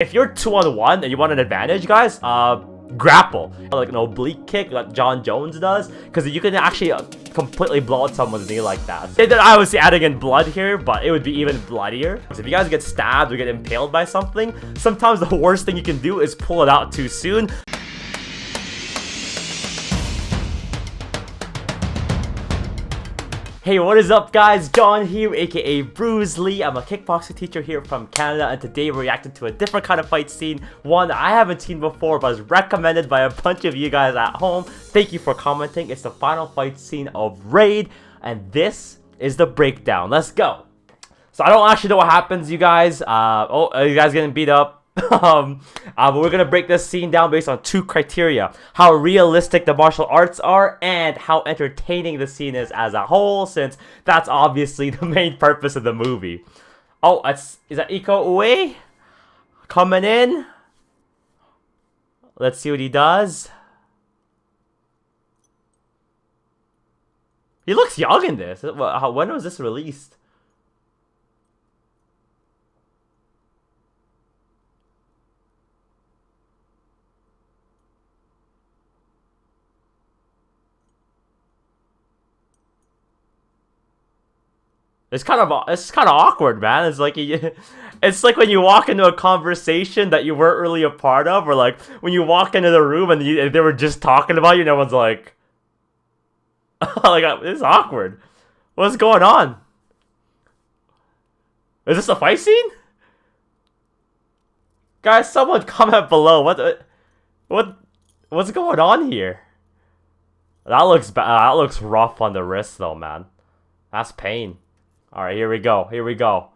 If you're 2-on-1 and you want an advantage, guys, grapple. Like an oblique kick like John Jones does, because you can actually completely blow out someone's knee like that. I was adding in blood here, but it would be even bloodier. So if you guys get stabbed or get impaled by something, sometimes the worst thing you can do is pull it out too soon. Hey, what is up, guys? John here, aka Bruce Lee. I'm a kickboxing teacher here from Canada, and today we're reacting to a different kind of fight scene, one I haven't seen before but was recommended by a bunch of you guys at home. Thank you for commenting. It's the final fight scene of Raid, and this is the breakdown. Let's go. So I don't actually know what happens, you guys. You guys getting beat up. But we're gonna break this scene down based on two criteria: how realistic the martial arts are and how entertaining the scene is as a whole, since that's obviously the main purpose of the movie. Oh, is that IKO UWAIS coming in? Let's see what he does. He looks young in this. When was this released? It's kind of awkward, man. It's like when you walk into a conversation that you weren't really a part of, or like when you walk into the room and they were just talking about you, and everyone's like, like, it's awkward. What's going on? Is this a fight scene? Guys, someone comment below. What's going on here? That looks bad. That looks rough on the wrist, though, man. That's pain. Alright, here we go. Here we go.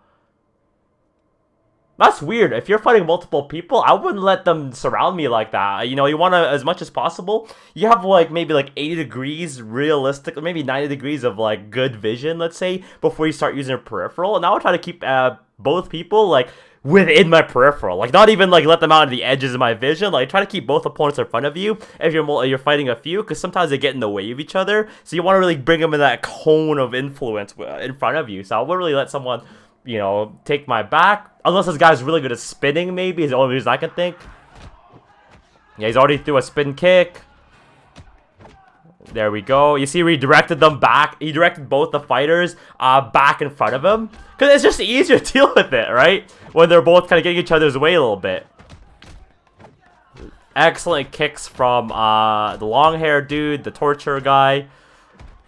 That's weird. If you're fighting multiple people, I wouldn't let them surround me like that. You know, you want to, as much as possible, you have like maybe like 80 degrees realistic, or maybe 90 degrees of like good vision, let's say, before you start using your peripheral. And I would try to keep both people like within my peripheral, like not even like let them out of the edges of my vision. Like try to keep both opponents in front of you if you're fighting a few, because sometimes they get in the way of each other, so you want to really bring them in that cone of influence in front of you. So I wouldn't really let someone, you know, take my back, unless this guy's really good at spinning. Maybe is the only reason I can think. Yeah, he's already threw a spin kick. There we go. You see, redirected them back. He directed both the fighters back in front of him, because it's just easier to deal with it, right? When they're both kind of getting each other's way a little bit. Excellent kicks from the long hair dude, the torture guy.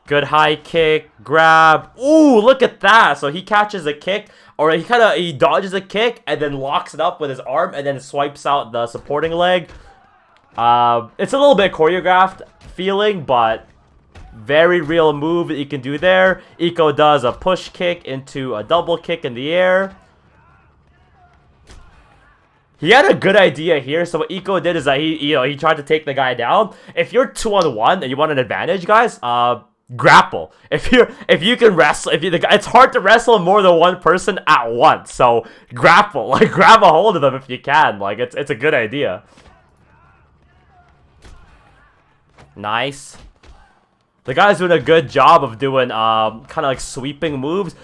Good high kick, grab. Ooh, look at that. So he catches a kick, or he dodges a kick and then locks it up with his arm and then swipes out the supporting leg. It's a little bit choreographed feeling, but very real move that you can do there. IKO does a push kick into a double kick in the air. He had a good idea here. So what IKO did is that he tried to take the guy down. If you're 2-on-1 and you want an advantage, guys, grapple. If you can wrestle, it's hard to wrestle more than one person at once. So grapple, like grab a hold of them if you can. Like it's a good idea. Nice. The guy's doing a good job of doing kind of like sweeping moves.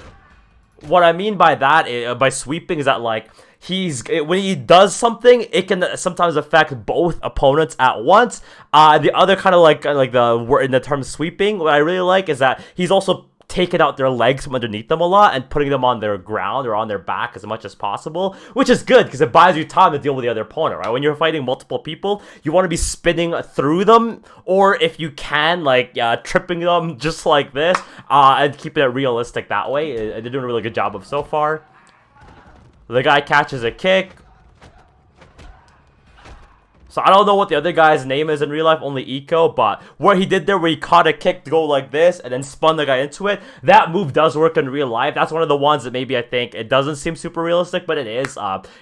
What I mean by that, by sweeping, is that like when he does something, it can sometimes affect both opponents at once. The other kind of like in the term sweeping, what I really like is that he's also taking out their legs from underneath them a lot and putting them on their ground or on their back as much as possible, which is good because it buys you time to deal with the other opponent, right? When you're fighting multiple people, you want to be spinning through them, or if you can, like tripping them just like this, and keeping it realistic that way. They're doing a really good job of so far. The guy catches a kick. So I don't know what the other guy's name is in real life, only IKO, but what he did there, where he caught a kick to go like this and then spun the guy into it, that move does work in real life. That's one of the ones that maybe I think it doesn't seem super realistic, but it is.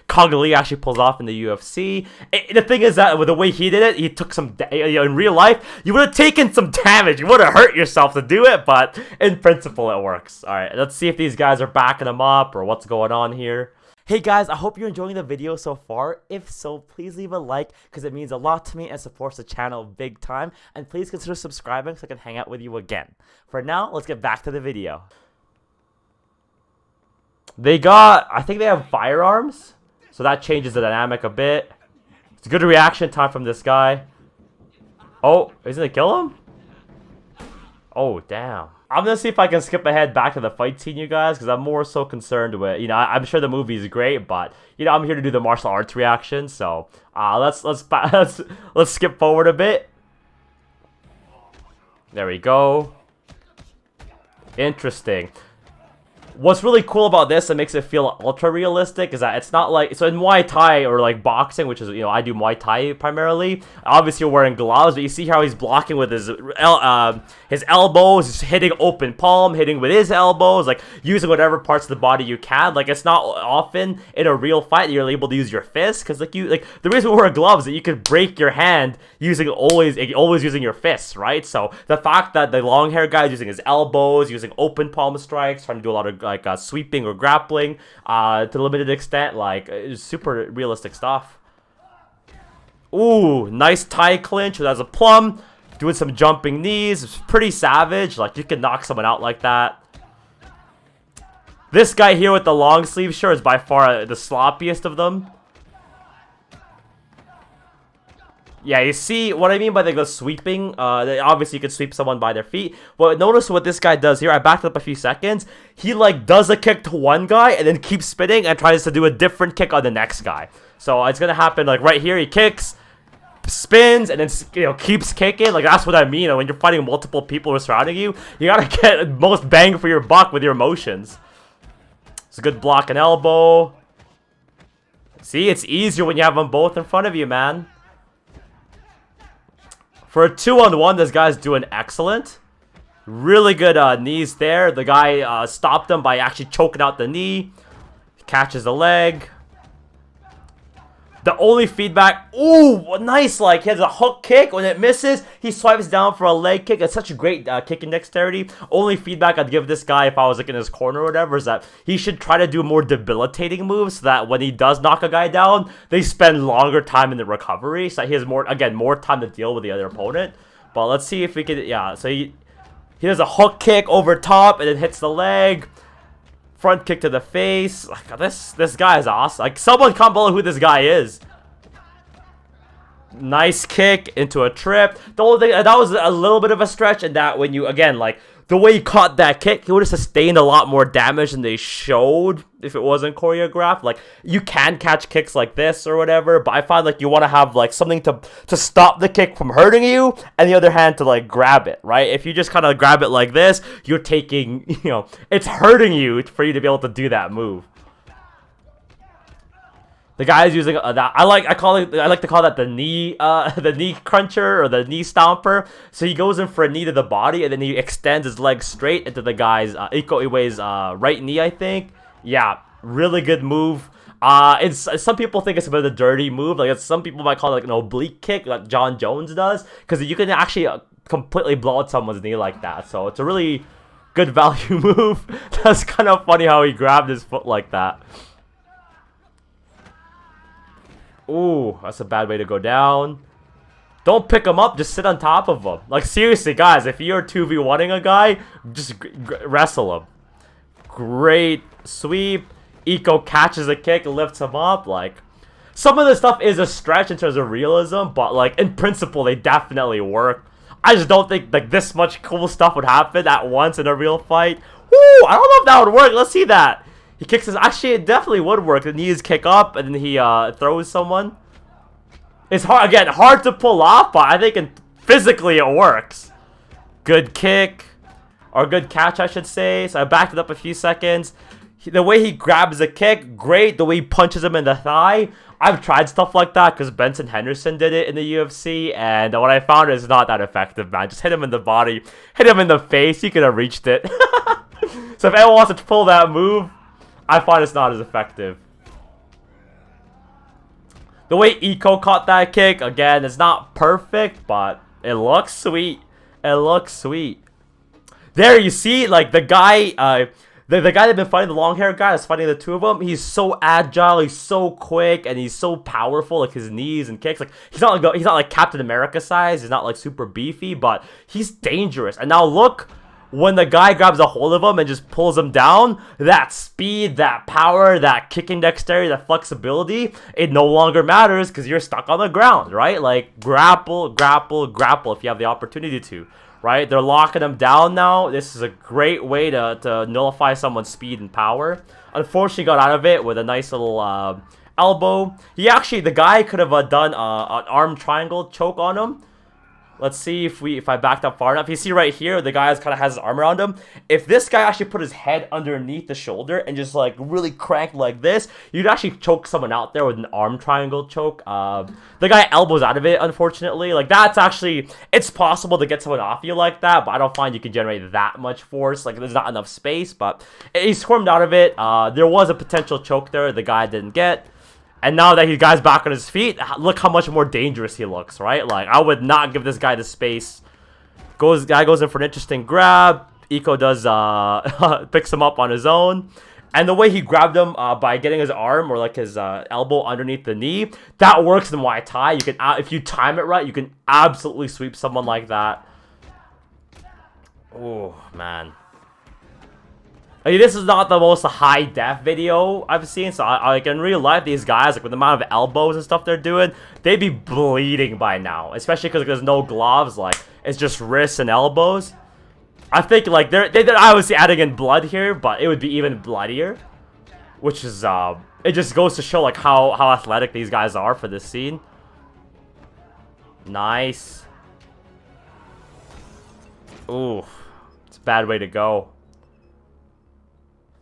Kong Lee actually pulls off in the UFC. The thing is that with the way he did it, he took some, in real life, you would have taken some damage. You would have hurt yourself to do it, but in principle, it works. All right, let's see if these guys are backing him up or what's going on here. Hey guys, I hope you're enjoying the video so far. If so, please leave a like, because it means a lot to me and supports the channel big time. And please consider subscribing so I can hang out with you again. For now, let's get back to the video. I think they have firearms. So that changes the dynamic a bit. It's a good reaction time from this guy. Oh, isn't it kill him? Oh, damn. I'm gonna see if I can skip ahead back to the fight scene, you guys, because I'm more so concerned with, you know, I'm sure the movie is great, but, you know, I'm here to do the martial arts reaction, so, let's skip forward a bit. There we go. Interesting. What's really cool about this that makes it feel ultra realistic is that it's not like, so in Muay Thai or like boxing, which is, you know, I do Muay Thai primarily, obviously you're wearing gloves, but you see how he's blocking with his elbows, he's hitting open palm, hitting with his elbows, like using whatever parts of the body you can. Like, it's not often in a real fight that you're able to use your fists, because like the reason we wear gloves is that you can break your hand using always using your fists, right? So the fact that the long hair guy is using his elbows, using open palm strikes, trying to do a lot of like sweeping or grappling to a limited extent, like, it's super realistic stuff. Ooh, nice tie clinch as a plum, doing some jumping knees. It's pretty savage. Like, you can knock someone out like that. This guy here with the long sleeve shirt is by far the sloppiest of them. Yeah, you see what I mean by the sweeping? Obviously, you can sweep someone by their feet. But notice what this guy does here. I backed up a few seconds. He, like, does a kick to one guy and then keeps spinning and tries to do a different kick on the next guy. So it's going to happen, like, right here. He kicks, spins, and then, you know, keeps kicking. Like, that's what I mean. When you're fighting multiple people who are surrounding you, you got to get most bang for your buck with your emotions. It's a good block and elbow. See, it's easier when you have them both in front of you, man. For a 2-on-1, this guy's doing excellent. Really good knees there. The guy stopped him by actually choking out the knee. Catches the leg. The only feedback... Ooh, nice. Like, he has a hook kick. When it misses, he swipes down for a leg kick. It's such a great kicking dexterity. Only feedback I'd give this guy if I was like in his corner or whatever is that he should try to do more debilitating moves so that when he does knock a guy down, they spend longer time in the recovery. So he has more time to deal with the other opponent. But let's see if we can... Yeah, so he does a hook kick over top and then hits the leg. Front kick to the face. Like, this guy is awesome. Like, someone comment below who this guy is. Nice kick into a trip. The only thing, that was a little bit of a stretch, and that when you, again, like, the way he caught that kick, he would have sustained a lot more damage than they showed if it wasn't choreographed. Like, you can catch kicks like this or whatever, but I find like you want to have like something to stop the kick from hurting you, and the other hand to like grab it, right? If you just kind of grab it like this, you're taking, you know, it's hurting you for you to be able to do that move. The guy's using that. I like to call that the knee cruncher or the knee stomper. So he goes in for a knee to the body and then he extends his leg straight into the guy's IKO UWAIS right knee, I think. Yeah, really good move. Some people think it's a bit of a dirty move. Like, some people might call it like an oblique kick, like John Jones does, because you can actually completely blow out someone's knee like that. So it's a really good value move. That's kind of funny how he grabbed his foot like that. Ooh, that's a bad way to go down. Don't pick him up, just sit on top of him. Like, seriously, guys, if you're 2v1ing a guy, just wrestle him. Great sweep. IKO catches a kick, lifts him up. Like, some of this stuff is a stretch in terms of realism, but, like, in principle, they definitely work. I just don't think, like, this much cool stuff would happen at once in a real fight. Woo! I don't know if that would work. Let's see that. He kicks his... Actually, it definitely would work. The knees kick up, and then he throws someone. It's hard, again, hard to pull off, but I think physically it works. Good kick. Or good catch, I should say. So I backed it up a few seconds. The way he grabs a kick, great. The way he punches him in the thigh. I've tried stuff like that because Benson Henderson did it in the UFC, and what I found is not that effective, man. Just hit him in the body. Hit him in the face. He could have reached it. So if anyone wants to pull that move, I find it's not as effective. The way IKO caught that kick, again, it's not perfect, but it looks sweet. It looks sweet. There, you see, like, the guy, the guy that's been fighting the long hair guy that's fighting the two of them, he's so agile, he's so quick, and he's so powerful, like his knees and kicks. Like, he's not like Captain America size, he's not like super beefy, but he's dangerous. And now look when the guy grabs a hold of him and just pulls him down, that speed, that power, that kicking dexterity, that flexibility, it no longer matters because you're stuck on the ground, right? Like, grapple, grapple, grapple if you have the opportunity to, right? They're locking him down now. This is a great way to nullify someone's speed and power. Unfortunately, got out of it with a nice little elbow. The guy could have done an arm triangle choke on him. Let's see if I backed up far enough. You see right here, the guy kind of has his arm around him. If this guy actually put his head underneath the shoulder and just like really cranked like this, you'd actually choke someone out there with an arm triangle choke. The guy elbows out of it, unfortunately. Like, that's actually, it's possible to get someone off you like that, but I don't find you can generate that much force. Like, there's not enough space, but he squirmed out of it. There was a potential choke there the guy didn't get. And now that he's guy's back on his feet, look how much more dangerous he looks, right? Like, I would not give this guy the space. Guy goes in for an interesting grab. IKO does, picks him up on his own. And the way he grabbed him by getting his arm or like his elbow underneath the knee, that works in Muay Thai. You can, if you time it right, you can absolutely sweep someone like that. Oh, man. I mean, this is not the most high def video I've seen, so like in real life, these guys, like with the amount of elbows and stuff they're doing, they'd be bleeding by now, especially because there's no gloves. Like, it's just wrists and elbows. I think like they're obviously adding in blood here, but it would be even bloodier, which is it just goes to show like how athletic these guys are for this scene. Nice. Ooh, it's a bad way to go.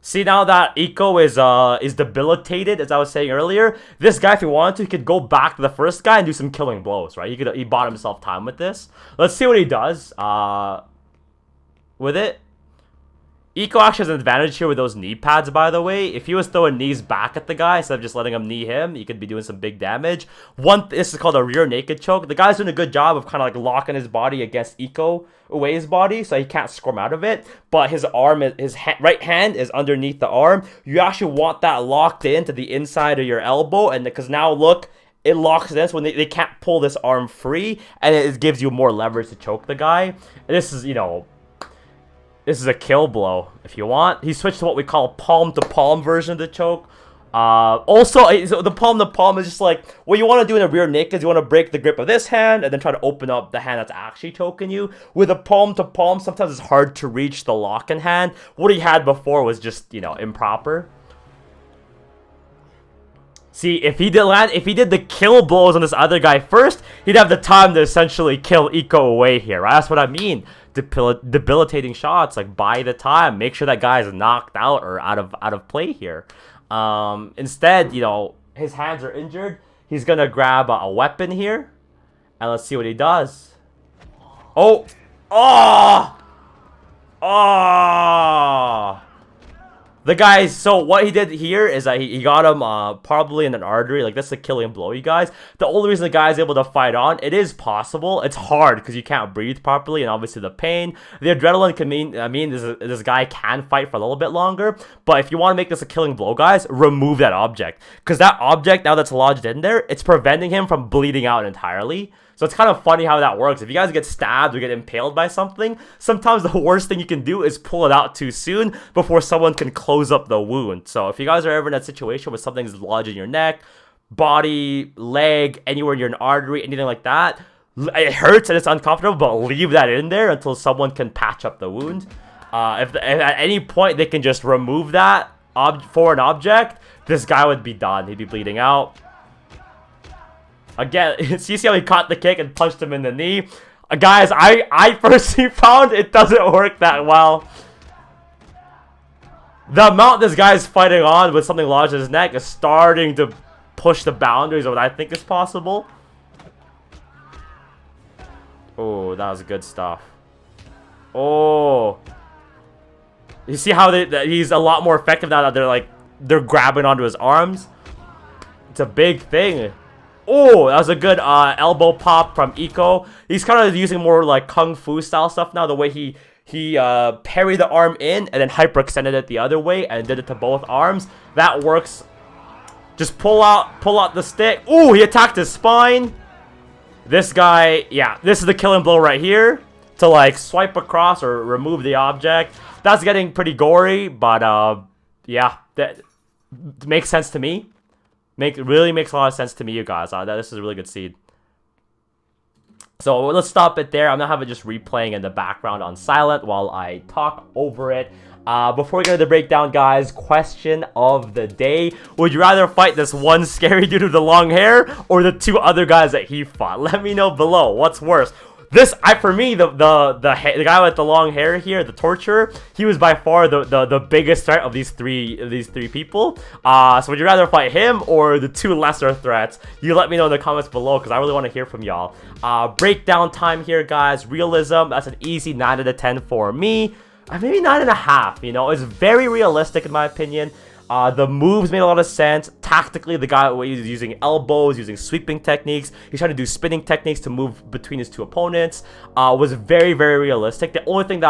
See, now that IKO is debilitated, as I was saying earlier, this guy, if he wanted to, he could go back to the first guy and do some killing blows, right? He bought himself time with this. Let's see what he does with it. IKO actually has an advantage here with those knee pads, by the way. If he was throwing knees back at the guy instead of just letting him knee him, he could be doing some big damage. This is called a rear naked choke. The guy's doing a good job of kind of like locking his body against IKO UWAIS body, so he can't squirm out of it. But his arm, right hand is underneath the arm. You actually want that locked in to the inside of your elbow, and because now look, it locks in, so when they can't pull this arm free, and it gives you more leverage to choke the guy. And this is, you know, this is a kill blow, if you want. He switched to what we call palm-to-palm version of the choke. Also, so the palm-to-palm is just like, what you want to do in a rear naked is you want to break the grip of this hand and then try to open up the hand that's actually choking you. With a palm-to-palm, sometimes it's hard to reach the lock-in hand. What he had before was just, you know, improper. See, if he did the kill blows on this other guy first, he'd have the time to essentially kill IKO away here, right? That's what I mean. Debilitating shots, like, buy the time. Make sure that guy is knocked out or out of play here. Instead, you know, his hands are injured. He's gonna grab a weapon here, and let's see what he does. Oh! Oh! Oh! The guys, so what he did here is that he got him probably in an artery. Like, that's a killing blow, you guys. The only reason the guy is able to fight on, it is possible. It's hard because you can't breathe properly, and obviously the pain. The adrenaline can mean, this guy can fight for a little bit longer. But if you want to make this a killing blow, guys, remove that object. Because that object, now that's lodged in there, it's preventing him from bleeding out entirely. So it's kind of funny how that works. If you guys get stabbed or get impaled by something, sometimes the worst thing you can do is pull it out too soon before someone can close up the wound. So if you guys are ever in that situation where something's lodged in your neck, body, leg, anywhere in your artery, anything like that, it hurts and it's uncomfortable, but leave that in there until someone can patch up the wound. If at any point they can just remove that foreign object, this guy would be done. He'd be bleeding out. Again, you see how he caught the kick and punched him in the knee? Guys, I personally found it doesn't work that well. The amount this guy's fighting on with something lodged in his neck is starting to push the boundaries of what I think is possible. Oh, that was good stuff. Oh. You see how he's a lot more effective now that they're grabbing onto his arms? It's a big thing. Oh, that was a good elbow pop from IKO. He's kind of using more like kung fu style stuff now. The way he parried the arm in and then hyperextended it the other way and did it to both arms. That works. Just pull out the stick. Oh, he attacked his spine. This guy, yeah, this is the killing blow right here. to like swipe across or remove the object. That's getting pretty gory, but yeah, that makes sense to me. Really makes a lot of sense to me, you guys. This is a really good seed. So let's stop it there. I'm gonna have it just replaying in the background on silent while I talk over it. Before we get to the breakdown, guys, question of the day. Would you rather fight this one scary dude with the long hair or the 2 other guys that he fought? Let me know below. What's worse? For me, the guy with the long hair here, the torturer, he was by far the biggest threat of these three people. So would you rather fight him or the 2 lesser threats? You let me know in the comments below, because I really want to hear from y'all. Breakdown time here, guys. Realism, that's an easy 9 out of 10 for me. Maybe 9.5. You know, it's very realistic in my opinion. The moves made a lot of sense. Tactically, the guy was using elbows, using sweeping techniques. He's trying to do spinning techniques to move between his 2 opponents. Was very, very realistic. The only thing that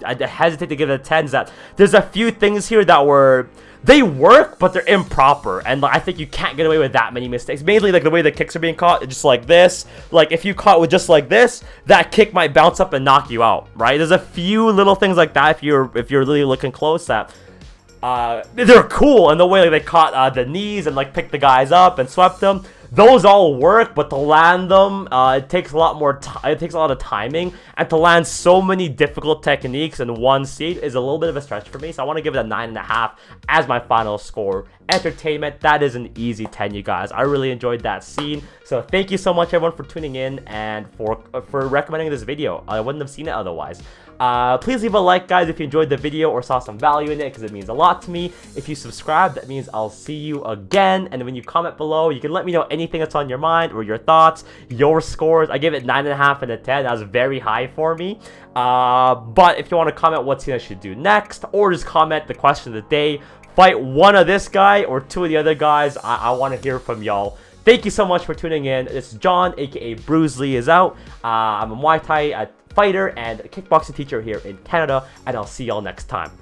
I hesitate to give it a 10 is that there's a few things here that they work, but they're improper. And like, I think you can't get away with that many mistakes. Mainly like the way the kicks are being caught, just like this. Like if you caught with just like this, that kick might bounce up and knock you out, right? There's a few little things like that if you're really looking close at. They're cool in the way like they caught the knees and like picked the guys up and swept them. Those all work, but to land them, it takes a lot more time. It takes a lot of timing, and to land so many difficult techniques in one seat is a little bit of a stretch for me. So I want to give it a 9.5 as my final score. Entertainment, that is an easy 10, you guys. I really enjoyed that scene. So thank you so much, everyone, for tuning in and for recommending this video. I wouldn't have seen it otherwise. Please leave a like, guys, if you enjoyed the video or saw some value in it, because it means a lot to me. If you subscribe, that means I'll see you again. And when you comment below, you can let me know anything that's on your mind or your thoughts, your scores. I gave it 9.5 out of 10. That was very high for me. But if you want to comment what scene I should do next, or just comment the question of the day, fight one of this guy or 2 of the other guys, I want to hear from y'all. Thank you so much for tuning in. It's John, aka Bruce Lee, is out. I'm a Muay Thai fighter and a kickboxing teacher here in Canada, and I'll see y'all next time.